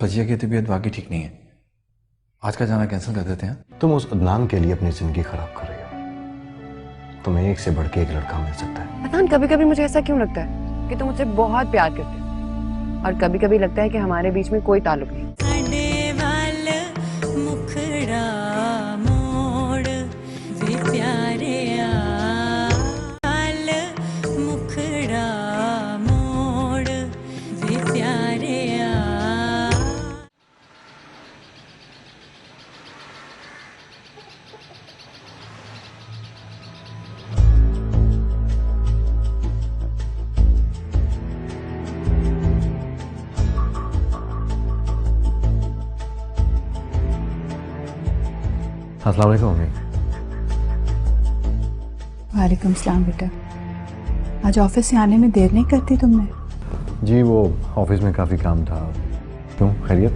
बजिया की तबीयत वाकई ठीक नहीं है। आज का जाना कैंसिल कर देते हैं। तुम उस अदनान के लिए अपनी जिंदगी खराब कर रही हो। तुम्हें एक से बढ़ के एक लड़का मिल सकता है। अदनान, कभी कभी मुझे ऐसा क्यों लगता है कि तुम मुझसे बहुत प्यार करते हो, और कभी कभी लगता है कि हमारे बीच में कोई ताल्लुक नहीं। अस्सलाम वालेकुम मम्मी। वालेकुम सलाम बेटा। आज ऑफिस से आने में देर नहीं करती तुमने? जी वो ऑफिस में काफ़ी काम था। क्यों, खैरियत?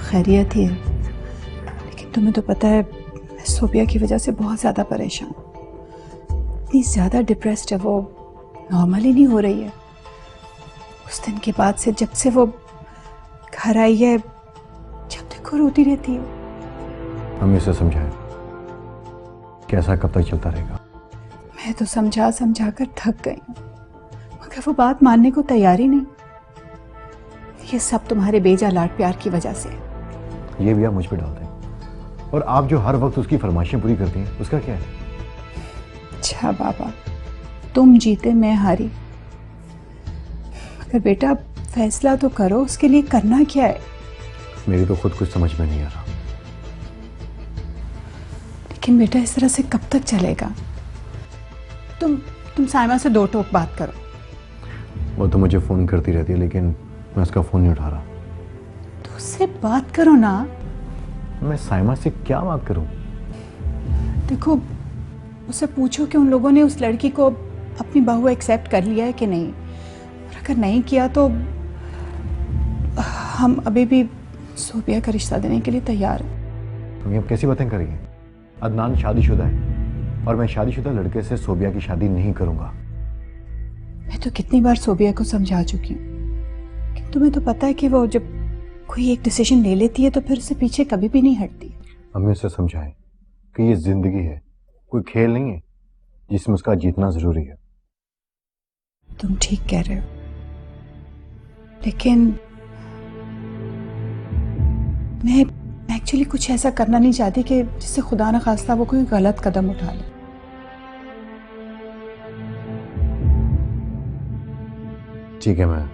खैरियत ही है, लेकिन तुम्हें तो पता है मैं सोबिया की वजह से बहुत ज़्यादा परेशान हूँ। इतनी ज़्यादा डिप्रेस्ड है, वो नॉर्मल ही नहीं हो रही है। उस दिन के बाद से, जब से वो घर आई है, जब देखो रोती रहती है। मम्मी उसे समझाए कैसा कब तक चलता रहेगा। मैं तो समझा समझा कर थक गई हूँ, मगर वो बात मानने को तैयार ही नहीं। ये सब तुम्हारे बेजा लाड प्यार की वजह से है। ये भी आप मुझ पे डालते हैं, और आप जो हर वक्त उसकी फरमाइशें पूरी करती हैं, उसका क्या है? अच्छा बाबा, तुम जीते मैं हारी, मगर बेटा फैसला तो करो, उसके लिए करना क्या है? मेरी तो खुद कुछ समझ में नहीं आ रहा। लेकिन बेटा इस तरह से कब तक चलेगा? तुम साइमा से दो टोक बात करो। वो तो मुझे फ़ोन करती रहती है, लेकिन मैं उसका फ़ोन नहीं उठा रहा। तो उससे बात करो ना। मैं साइमा से क्या बात करूं? देखो, उससे पूछो कि उन लोगों ने उस लड़की को अपनी बहू एक्सेप्ट कर लिया है कि नहीं, और अगर नहीं किया तो हम अभी भी सोबिया का रिश्ता देने के लिए तैयार हैं। तुम ये कैसी बातें कर रही हैं? अदनान शादीशुदा है, और मैं शादीशुदा लड़के से सोबिया की शादी नहीं करूंगा। मैं तो कितनी बार सोबिया को समझा चुकी हूँ, कि तुम्हें तो पता है कि वो जब कोई एक डिसीजन ले लेती है तो फिर उससे पीछे कभी भी नहीं हटती। हमें उसे समझाएं कि ये जिंदगी है, कोई खेल नहीं है जिसमें उसका जीतना जरूरी है। तुम ठीक कह रहे हो, लेकिन मैं एक्चुअली कुछ ऐसा करना नहीं चाहती कि जिससे खुदा न खास्ता वो कोई गलत कदम उठा ले। ठीक है, मैं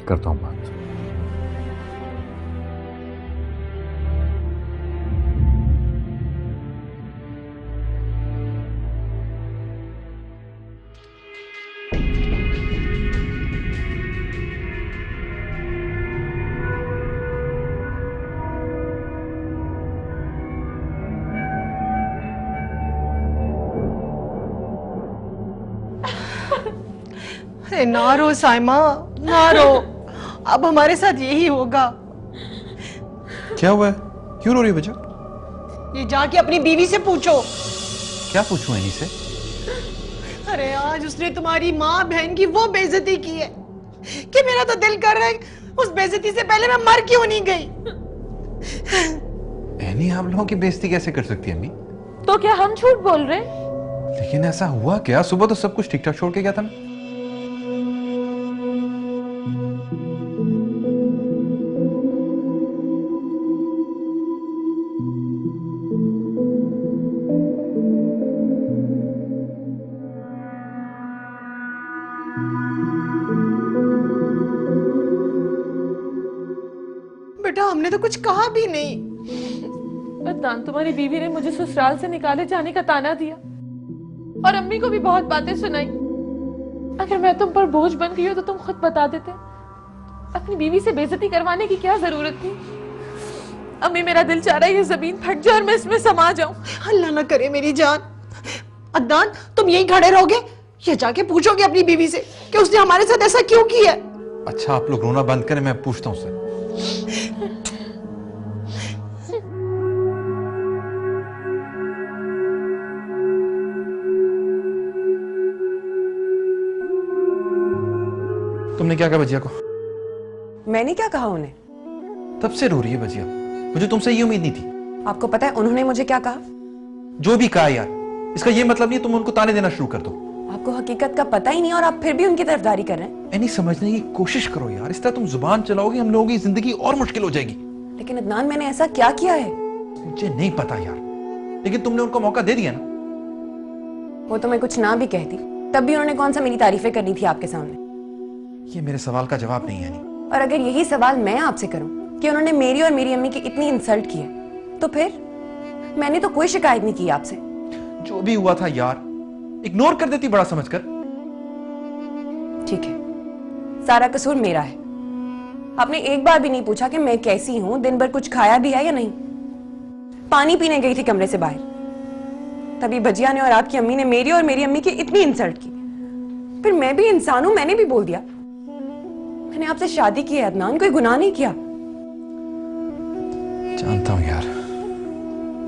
करता हूँ बात। अरे ना रो साइमा, ना रो। अब हमारे साथ यही होगा। क्या हुआ है? क्यों रो रही है बच्चा? ये जाके अपनी बीवी से पूछो। क्या पूछूं इन्हीं से? अरे आज उसने तुम्हारी माँ बहन की वो बेइज्जती की है कि मेरा तो दिल कर रहा है उस बेइज्जती से पहले मैं मर क्यों नहीं गई। एनी, आप लोगों की बेइज्जती कैसे कर सकती है अम्मी? तो क्या हम झूठ बोल रहे हैं? लेकिन ऐसा हुआ क्या? सुबह तो सब कुछ ठीक ठाक छोड़ के गया था ना। बेटा हमने तो कुछ कहा भी नहीं। अदनान, तुम्हारी बीवी ने मुझे ससुराल से निकाले जाने का ताना दिया और अम्मी को भी बहुत बातें सुनाई। अगर मैं तुम पर बोझ बन गई हो तो तुम खुद बता देते। अपनी बीवी से बेइज्जती करवाने की क्या जरूरत थी? अम्मी, मेरा दिल चाह रहा है ये जमीन फट जाए और मैं इसमें समा जाऊं। अल्लाह ना करे मेरी जान। अदनान, तुम यहीं खड़े रहोगे या जाके पूछोगे अपनी बीवी से कि उसने हमारे साथ ऐसा क्यों किया? अच्छा, आप लोग रोना बंद करें, मैं पूछता हूँ उससे। तुमने क्या कहा बजिया को? मैंने क्या कहा उन्हें? तब से रो रही है बजिया। मुझे तुमसे ये उम्मीद नहीं थी। आपको पता है उन्होंने मुझे क्या कहा? जो भी कहा यार, इसका ये मतलब नहीं तुम उनको ताने देना शुरू कर दो। आपको हकीकत का पता ही नहीं और आप फिर भी उनकी तरफदारी कर रहे हैं। नहीं समझने की कोशिश करो यार, इस तरह तुम जुबान चलाओगे हम लोगों की जिंदगी और मुश्किल हो जाएगी। लेकिन अदनान मैंने ऐसा क्या किया है? मुझे नहीं पता यार, लेकिन तुमने उनको मौका दे दिया ना। वो तो मैं कुछ ना भी कहती तब भी उन्होंने कौन सा मेरी तारीफें करनी थी आपके सामने। ये मेरे सवाल का जवाब नहीं है। नहीं, और अगर यही सवाल मैं आपसे करूं कि उन्होंने मेरी और मेरी अम्मी की इतनी इंसल्ट की है, तो फिर मैंने तो कोई शिकायत नहीं की आपसे। जो भी हुआ था यार, इग्नोर कर देती बड़ा समझकर। ठीक है, सारा कसूर मेरा है। आपने एक बार भी नहीं पूछा कि मैं कैसी हूं, दिन भर कुछ खाया भी है या नहीं। पानी पीने गई थी कमरे से बाहर, तभी भजिया ने और आपकी अम्मी ने मेरी और मेरी अम्मी की इतनी इंसल्ट की। फिर मैं भी इंसान हूं, मैंने भी बोल दिया। मैंने आपसे शादी की है अदनान, कोई गुनाह नहीं किया। जानता हूं यार,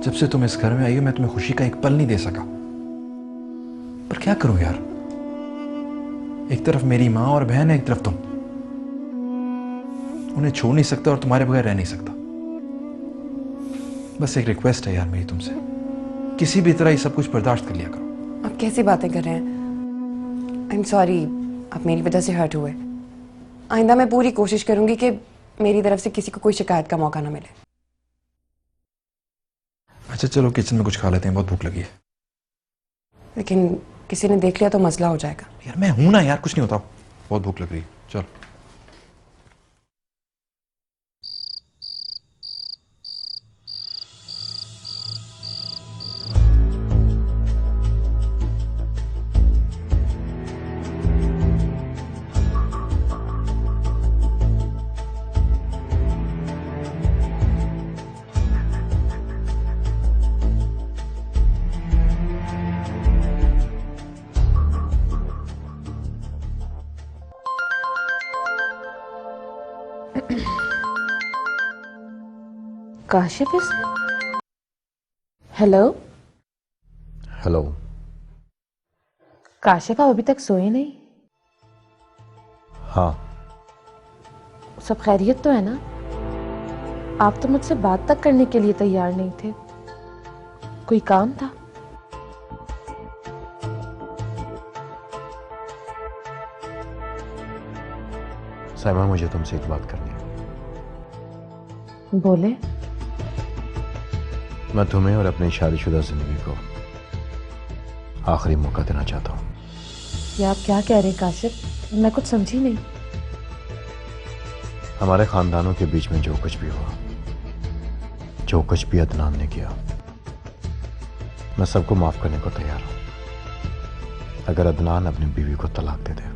जब से तुम इस घर में आई हो मैं तुम्हें खुशी का एक पल नहीं दे सका। पर क्या करूं यार, एक तरफ मेरी माँ और बहन है, एक तरफ तुम। उन्हें छोड़ नहीं सकता और तुम्हारे बगैर रह नहीं सकता। बस एक रिक्वेस्ट है यार मेरी तुमसे, किसी भी तरह ये सब कुछ बर्दाश्त कर लिया करो। आप कैसी बातें कर रहे हैं? आई एम सॉरी, आप मेरी वजह से हर्ट हुए। आइंदा मैं पूरी कोशिश करूंगी कि मेरी तरफ से किसी को कोई शिकायत का मौका ना मिले। अच्छा चलो किचन में कुछ खा लेते हैं, बहुत भूख लगी है। लेकिन किसी ने देख लिया तो मसला हो जाएगा। यार मैं हूं ना यार, कुछ नहीं होता। बहुत भूख लग रही है, चलो। काशिफ इसमें? Hello hello. काशिफ, आप अभी तक सोए नहीं? हाँ। सब खैरियत तो है ना? आप तो मुझसे बात तक करने के लिए तैयार नहीं थे। कोई काम था? साइमा, मुझे तुमसे एक बात करनी है। बोले। मैं तुम्हें और अपनी शादीशुदा जिंदगी को आखिरी मौका देना चाहता हूँ। ये आप क्या कह रहे हैं काशिफ? मैं कुछ समझी नहीं। हमारे खानदानों के बीच में जो कुछ भी हुआ, जो कुछ भी अदनान ने किया, मैं सबको माफ करने को तैयार हूं अगर अदनान अपनी बीवी को तलाक दे दे।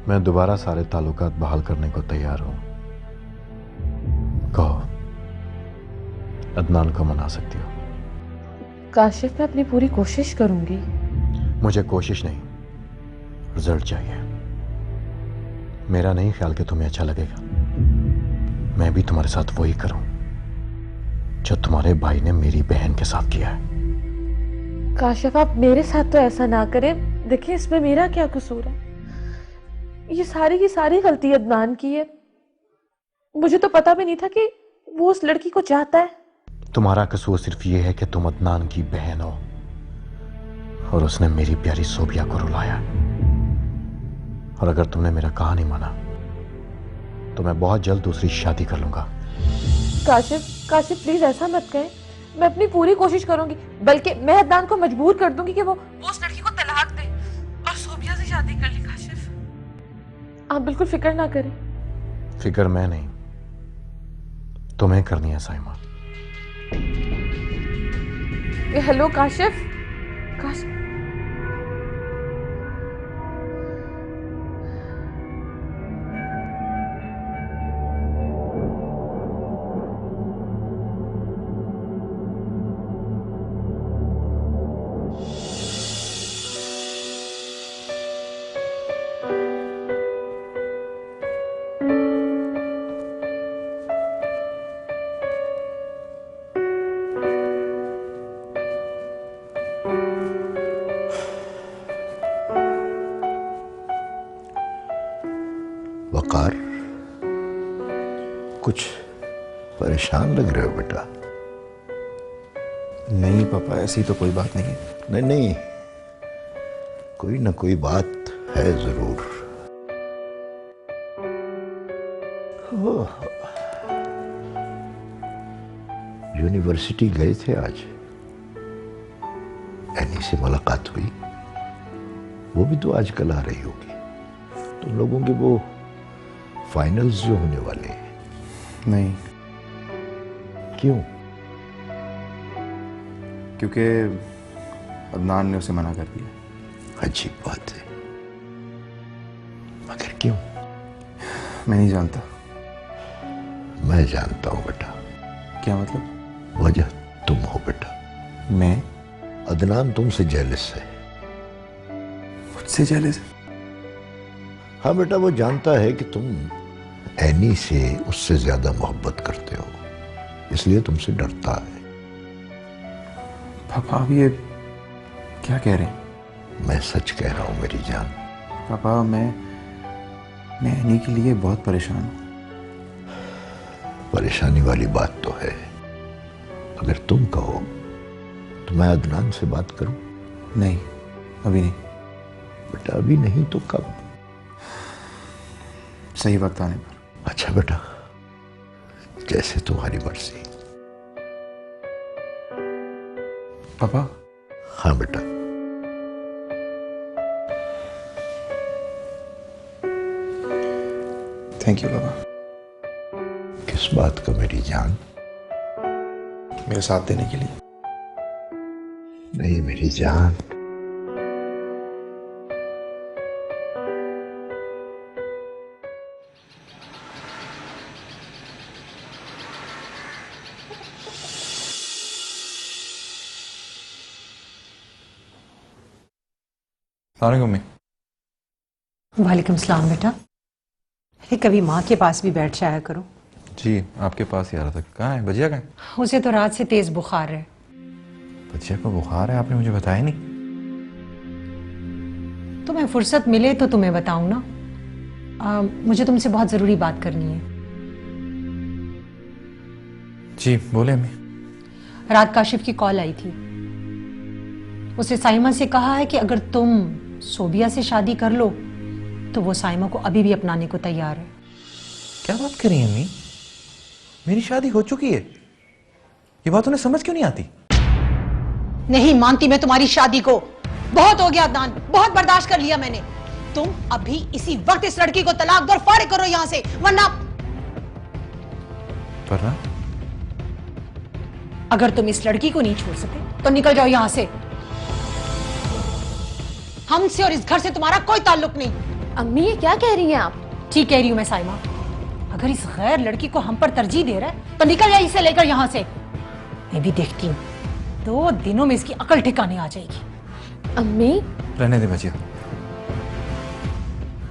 मैं दोबारा सारे ताल्लुकात बहाल करने को तैयार हूं। कहो, अदनान को मना सकती हो? काशिफ, मैं अपनी पूरी कोशिश करूंगी। मुझे कोशिश नहीं, रिजल्ट चाहिए। मेरा नहीं ख्याल कि तुम्हें अच्छा लगेगा। मैं भी तुम्हारे साथ वही करूं जो तुम्हारे भाई ने मेरी बहन के साथ किया है। काशिफ, आप मेरे साथ तो ऐसा ना करें। देखिए, इसमें मेरा क्या कसूर है? ये सारी की सारी गलती अदनान की है। मुझे तो पता भी नहीं था कि वो उस लड़की को चाहता है। तुम्हारा कसूर सिर्फ ये है कि तुम अदनान की बहन हो और उसने मेरी प्यारी सोबिया को रुलाया। और अगर तुमने मेरा कहा नहीं माना तो मैं बहुत जल्द दूसरी शादी कर लूंगा। काशिफ, काशिफ प्लीज ऐसा मत कहें। मैं अपनी पूरी कोशिश करूंगी, बल्कि मैं अदनान को मजबूर कर दूंगी कि वो उस लड़की को तलाक दे और सोबिया से शादी कर ले। काशिफ, आप बिल्कुल फिक्र ना करें। फिक्र मैं नहीं, तुम्हें करनी है साइमा। हेलो काशिफ। काशिफ, कुछ परेशान लग रहे हो बेटा। नहीं पापा, ऐसी तो कोई बात नहीं है। नहीं नहीं, कोई ना कोई बात है जरूर। यूनिवर्सिटी गए थे आज, एनी से मुलाकात हुई। वो भी तो आजकल आ रही होगी। तुम लोगों के वो फाइनल्स जो होने वाले हैं। नहीं, क्यों? क्योंकि अदनान ने उसे मना कर दिया। अजीब बात है, मगर क्यों? मैं नहीं जानता। मैं जानता हूं बेटा। क्या मतलब? वजह तुम हो बेटा। मैं? अदनान तुमसे जेलस है। मुझसे जेलस है? हाँ बेटा, वो जानता है कि तुम एनी से उससे ज्यादा मोहब्बत करते हो, इसलिए तुमसे डरता है। पापा आप ये क्या कह रहे हैं? मैं सच कह रहा हूं मेरी जान। पापा मैं एनी के लिए बहुत परेशान हूं। परेशानी वाली बात तो है। अगर तुम कहो तो मैं अदनान से बात करूं। नहीं, अभी नहीं। बेटा अभी नहीं तो कब? सही वक्त आने पर। अच्छा बेटा, जैसे तुम्हारी मर्जी। पापा? हाँ बेटा। थैंक यू पापा। किस बात का मेरी जान? मेरे साथ देने के लिए। नहीं मेरी जान। मम्मी। वालेकुम सलाम बेटा। अरे कभी माँ के पास भी बैठ जाया करो। जी आपके पास ही आ रहा था। कहाँ है बजिया? कहाँ है? उसे तो रात से तेज बुखार है। बच्चे को बुखार है? आपने मुझे बताया नहीं। तुम्हें फुर्सत मिले तो तुम्हें बताऊं ना। मुझे तुमसे बहुत जरूरी बात करनी है। जी बोले अम्मी। रात काशिफ की कॉल आई थी। उसे साइमा से कहा है कि अगर तुम सोबिया से शादी कर लो तो वो साइमा को अभी भी अपनाने को तैयार है। क्या बात कर रही हैं अम्मी? मेरी शादी हो चुकी है। ये बात उन्हें समझ क्यों नहीं आती? नहीं मानती मैं तुम्हारी शादी को। बहुत हो गया अदनान, बहुत बर्दाश्त कर लिया मैंने। तुम अभी इसी वक्त इस लड़की को तलाक दो और फारिग करो यहां से, वरना अगर तुम इस लड़की को नहीं छोड़ सके तो निकल जाओ यहां से। हमसे और इस घर से तुम्हारा कोई ताल्लुक नहीं। अम्मी ये क्या कह रही हैं आप? ठीक कह रही हूं मैं साइमा। अगर इस गैर लड़की को हम पर तरजीह दे रहा है तो निकल जाए इसे लेकर यहां से। मैं भी देखती हूँ 2 दिनों में इसकी अकल ठिकाने आ जाएगी। अम्मी रहने दे बचिया।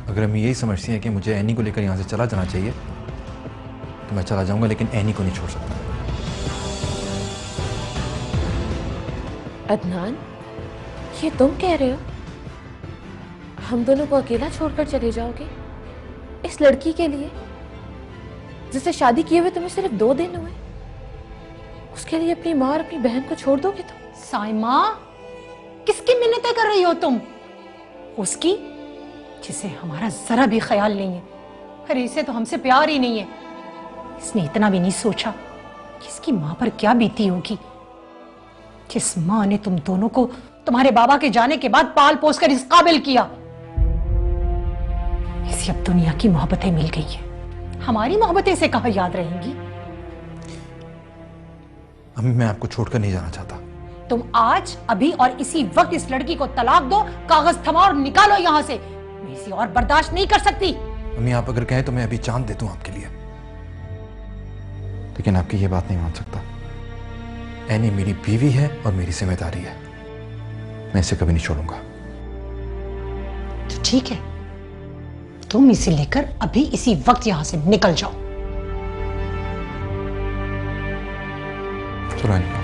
अगर अम्मी यही समझती हैं कि मुझे एनी को लेकर यहाँ से चला जाना चाहिए तो मैं चला जाऊंगा, लेकिन एनी को नहीं छोड़ सकता। अदनान ये तुम कह रहे हो? हम दोनों को अकेला छोड़कर चले जाओगे इस लड़की के लिए जिससे शादी किए हुए तुम्हें सिर्फ 2 दिन हुए? उसके लिए अपनी माँ और अपनी बहन को छोड़ दोगे तुम? साइमा किसकी मिन्नतें कर रही हो तुम? उसकी जिसे हमारा जरा भी ख्याल नहीं है। अरे इसे तो हमसे प्यार ही नहीं है। इसने इतना भी नहीं सोचा कि इसकी माँ पर क्या बीती होगी, जिस माँ ने तुम दोनों को तुम्हारे बाबा के जाने के बाद पाल पोस कर इस काबिल किया। इसे अब दुनिया की मोहब्बतें मिल गई है, हमारी मोहब्बतें से कहाँ याद रहेंगी? अम्मी मैं आपको छोड़कर नहीं जाना चाहता। तुम आज अभी और इसी वक्त इस लड़की को तलाक दो, कागज थमाओ और निकालो यहां से। मैं इसे और बर्दाश्त नहीं कर सकती। अम्मी आप अगर कहें तो मैं अभी जान दे दूं आपके लिए, लेकिन आपकी ये बात नहीं मान सकता। एनी मेरी बीवी है और मेरी जिम्मेदारी है। मैं इसे कभी नहीं छोड़ूंगा। तो ठीक है, तुम इसे लेकर अभी इसी वक्त यहां से निकल जाओ। चलो निकलो।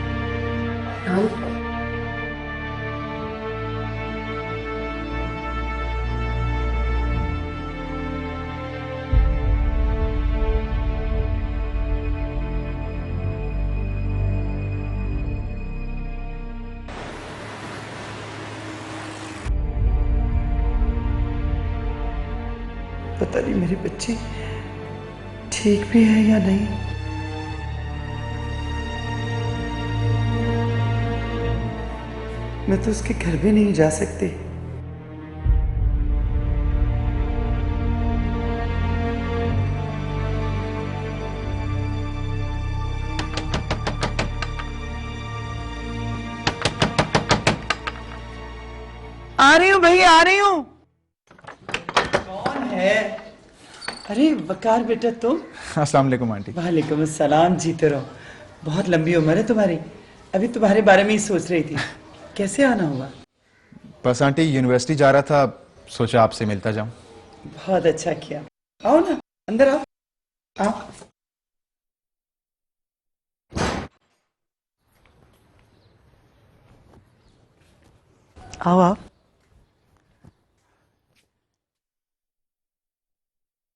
पता नहीं मेरी बच्ची ठीक भी है या नहीं। मैं तो उसके घर भी नहीं जा सकती। आ रही हूँ भैया, आ रही हूँ। कौन है? अरे वकार बेटा तुम? अस्सलाम वालेकुम आंटी। वालेकुम अस्सलाम, जीते रहो। बहुत लंबी उम्र है तुम्हारी। अभी तुम्हारे बारे में ही सोच रही थी, कैसे आना हुआ? बस आंटी यूनिवर्सिटी जा रहा था, सोचा आपसे मिलता जाऊं। बहुत अच्छा किया। आओ ना, अंदर आओ। आओ। आओ आओ।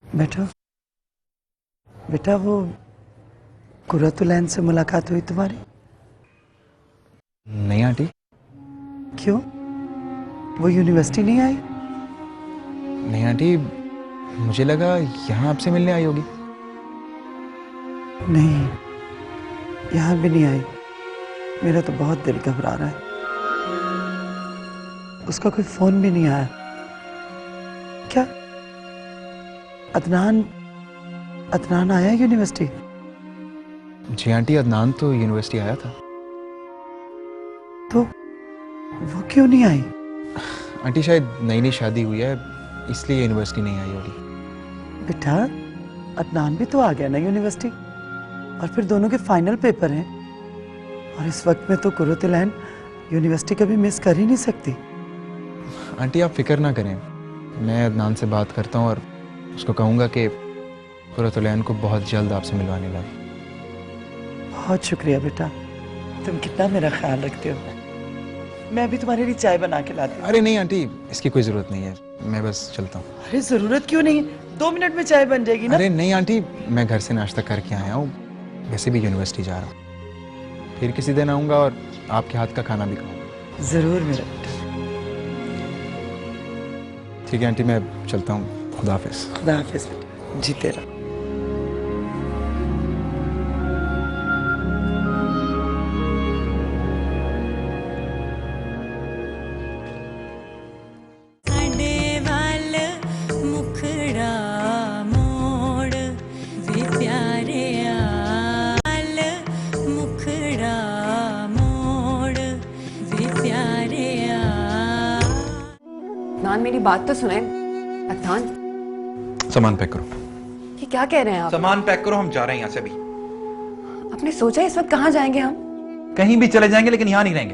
बैठो। बेटा वो कुर्रतुलैन से मुलाकात हुई तुम्हारी? नहीं आंटी। क्यों? वो यूनिवर्सिटी नहीं आई? नहीं आंटी, मुझे लगा यहाँ आपसे मिलने आई होगी। नहीं, यहाँ भी नहीं आई। मेरा तो बहुत दिल घबरा रहा है। उसका कोई फोन भी नहीं आया। क्या अदनान आया यूनिवर्सिटी? जी आंटी, अदनान तो यूनिवर्सिटी आया था। तो वो क्यों नहीं आई? आंटी शायद नई नई शादी हुई है, इसलिए यूनिवर्सिटी नहीं आई होगी। बेटा अदनान भी तो आ गया ना यूनिवर्सिटी, और फिर दोनों के फाइनल पेपर हैं, और इस वक्त में तो कुर्रतुलैन यूनिवर्सिटी कभी मिस कर ही नहीं सकती। आंटी आप फिक्र ना करें, मैं अदनान से बात करता हूँ और उसको कहूँगा कि कुर्रतुलैन को बहुत जल्द आपसे मिलवाने लाए। बहुत शुक्रिया बेटा, तुम कितना मेरा ख्याल रखते हो। मैं अभी तुम्हारे लिए चाय बना के लाती हूँ। अरे नहीं आंटी, इसकी कोई ज़रूरत नहीं है, मैं बस चलता हूँ। अरे जरूरत क्यों नहीं, 2 मिनट में चाय बन जाएगी ना। अरे नहीं आंटी, मैं घर से नाश्ता करके आया हूँ, वैसे भी यूनिवर्सिटी जा रहा हूँ। फिर किसी दिन आऊँगा और आपके हाथ का खाना भी खाऊंगा। जरूर मेरा बेटा। ठीक है आंटी, मैं चलता हूँ। खुदा हाफिज। खुदा हाफिज बेटा, जीते रहो। अदनान मेरी बात तो सुने। अदनान सामान पैक करो। ये क्या कह रहे हैं आप? सामान पैक करो, हम जा रहे हैं यहाँ से अभी। आपने सोचा इस वक्त कहाँ जाएंगे हम? कहीं भी चले जाएंगे, लेकिन यहाँ नहीं रहेंगे।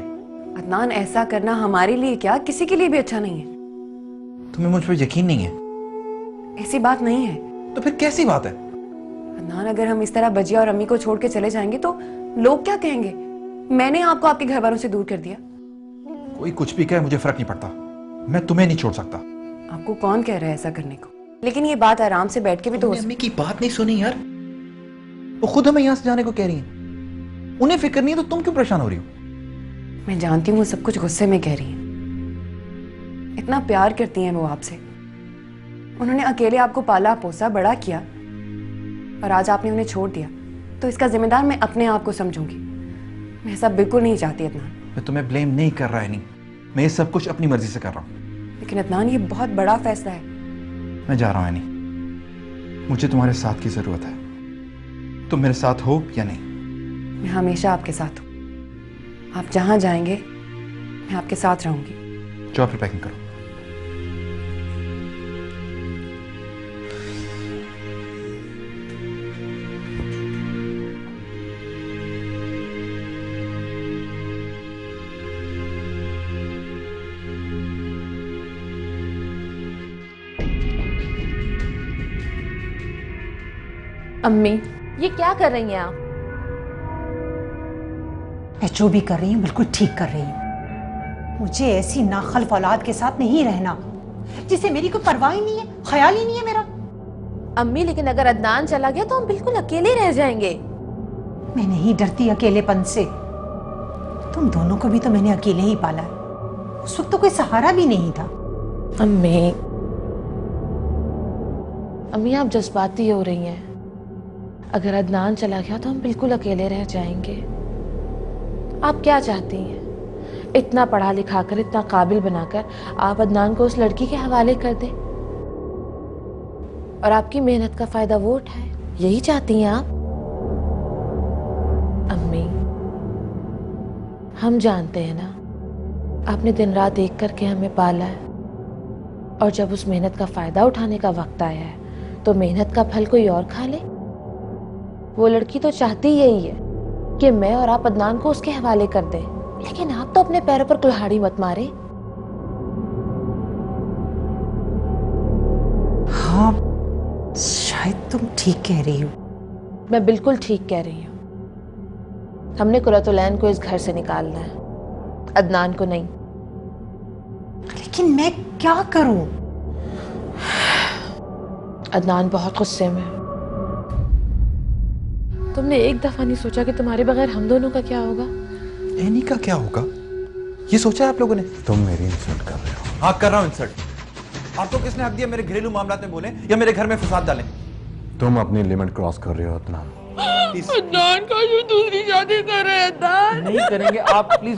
अदनान ऐसा करना हमारे लिए क्या किसी के लिए भी अच्छा नहीं है। तुम्हें मुझ पर यकीन नहीं है? ऐसी बात नहीं है। तो फिर कैसी बात है? अदनान अगर हम इस तरह बजिया और अम्मी को छोड़ के चले जाएंगे तो लोग क्या कहेंगे? मैंने आपको आपके घर वालों से दूर कर दिया। कोई कुछ भी कहे, मुझे फर्क नहीं पड़ता, मैं तुम्हें नहीं छोड़ सकता। आपको कौन कह रहा है ऐसा करने को? लेकिन ये बात आराम से बैठ के भी तो अम्मी की बात नहीं सुनी यार, वो खुद हमें यहाँ से जाने को कह रही हैं। उन्हें फिक्र नहीं है तो तुम क्यों परेशान हो रही हो? मैं जानती हूँ वो सब कुछ गुस्से में कह रही है। इतना प्यार करती हैं वो आपसे। उन्होंने अकेले आपको पाला पोसा बड़ा किया, और आज आपने उन्हें छोड़ दिया, तो इसका जिम्मेदार मैं अपने आप को समझूंगी। मैं ऐसा बिल्कुल नहीं चाहती अदनान। मैं तुम्हें ब्लेम नहीं कर रहा है, नहीं, मैं ये सब कुछ अपनी मर्जी से कर रहा हूँ। लेकिन अदनान ये बहुत बड़ा फैसला है। मैं जा रहा हूँ नहीं, मुझे तुम्हारे साथ की जरूरत है। तुम मेरे साथ हो या नहीं? मैं हमेशा आपके साथ हूँ। आप जहाँ जाएंगे मैं आपके साथ रहूंगी। जाओ फिर पैकिंग करो। अम्मी ये क्या कर रही हैं आप? मैं जो भी कर रही हूँ बिल्कुल ठीक कर रही हूँ। मुझे ऐसी नाखल्फ औलाद के साथ नहीं रहना जिसे मेरी कोई परवाह ही नहीं है, ख्याल ही नहीं है मेरा। अम्मी लेकिन अगर अदनान चला गया तो हम बिल्कुल अकेले रह जाएंगे। मैं नहीं डरती अकेलेपन से। तुम दोनों को भी तो मैंने अकेले ही पाला है, उस वक्त तो कोई सहारा भी नहीं था। अम्मी अम्मी आप जज्बाती हो रही हैं। अगर अदनान चला गया तो हम बिल्कुल अकेले रह जाएंगे। आप क्या चाहती हैं? इतना पढ़ा लिखा कर, इतना काबिल बनाकर आप अदनान को उस लड़की के हवाले कर दें और आपकी मेहनत का फायदा वो उठाए, यही चाहती हैं आप? अम्मी, हम जानते हैं ना, आपने दिन रात एक करके हमें पाला है और जब उस मेहनत का फायदा उठाने का वक्त आया है तो मेहनत का फल कोई और खा ले। वो लड़की तो चाहती यही है कि मैं और आप अदनान को उसके हवाले कर दें, लेकिन आप तो अपने पैरों पर कुल्हाड़ी मत मारे। हाँ, शायद तुम ठीक कह रही हो। मैं बिल्कुल ठीक कह रही हूँ। हमने कुरतुलैन को इस घर से निकालना है, अदनान को नहीं। लेकिन मैं क्या करूं? अदनान बहुत गुस्से में है। तुमने एक दफा नहीं सोचा कि तुम्हारे बगैर हम दोनों का क्या होगा? एनी का क्या होगा ये सोचा है आप लोगों ने? तुम मेरी इंसल्ट कर रहे हो। हाँ कर रहा हूँ इंसल्ट। आपको किसने हक दिया मेरे घरेलू मामलात में बोले या मेरे घर में फसाद डालें? तुम अपनी लिमिट क्रॉस कर रहे हो अदनान। अदनान का जो दूसरी शादी कर रहे हैं अदनान। नहीं करेंगे आप, प्लीज